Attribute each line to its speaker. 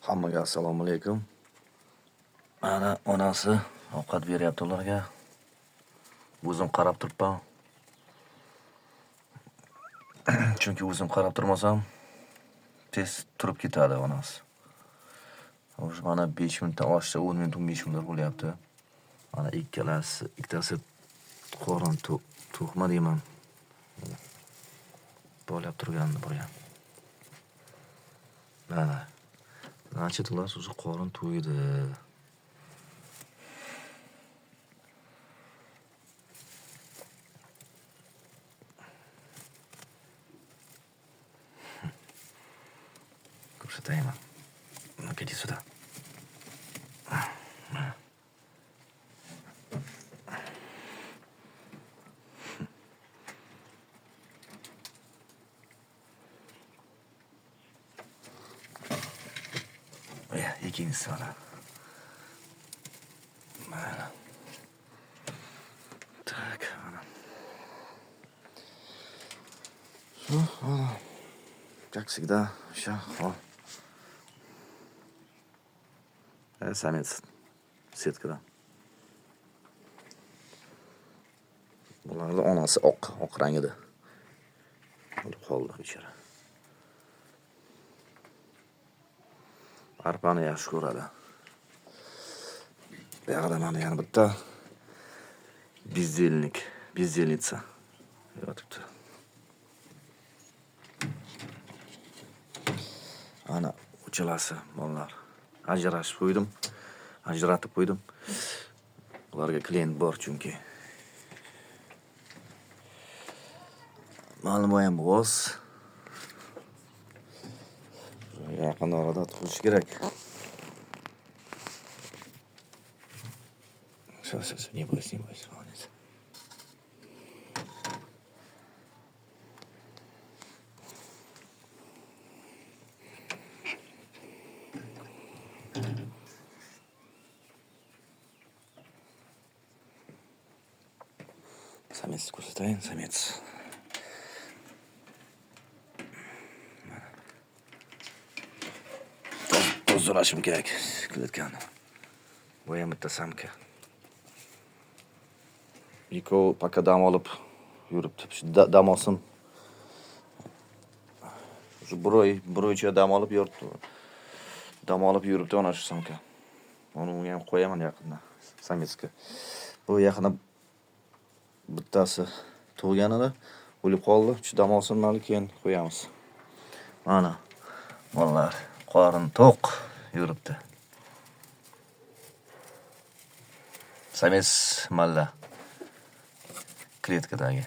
Speaker 1: Hammaga assalomu alaykum. Mana onasi ovqat beryapti ularga. O'zim qarab turibman. Chunki o'zim qarab turmasam tez turib ketadi onasi. O'sha mana 5 minutdan oshsa 10 minut 15 minut bo'lyapti. Mana ikkitasi qorin to'qma deyman. Bo'lib turgandi buraya. Mana. Значит, ular o'zi qorin to'ydi. Ko'rsatayman. Иди сюда. Ikkinchisi mana. Mana. Так, mana. Как всегда, все. Samец setkada. Bularning onasi oq rangida. Bo'lib qoldi bechora. Arpani yaxshi ko'radi. Bu yerda mana yana bitta бездельница yotibdi. Ana uchalasi bolalar. Ajratib qo'ydim. Ularga klient bor chunki. Ma'lum ham bo'z. Yaqin orada tug'ish kerak. Сейчас, не бойся. Молодец. Samец ko'rsatayin, samец. To'zlashim kerak qilayotgan. Bu ham bitta samka. Ikkovi paka dam olib yuribdi. Dam olsin. Shu broycha dam olib yuribdi. Ana shu samka. Uni ham qo'yaman yaqinda sametsga. Bu yaqinda bittasi tug'ganida o'lib qoldi. Dam olsin, mana keyin qo'yamiz. Mana bolalar qorin to'q yuribdi. Samets malla kletkadagi.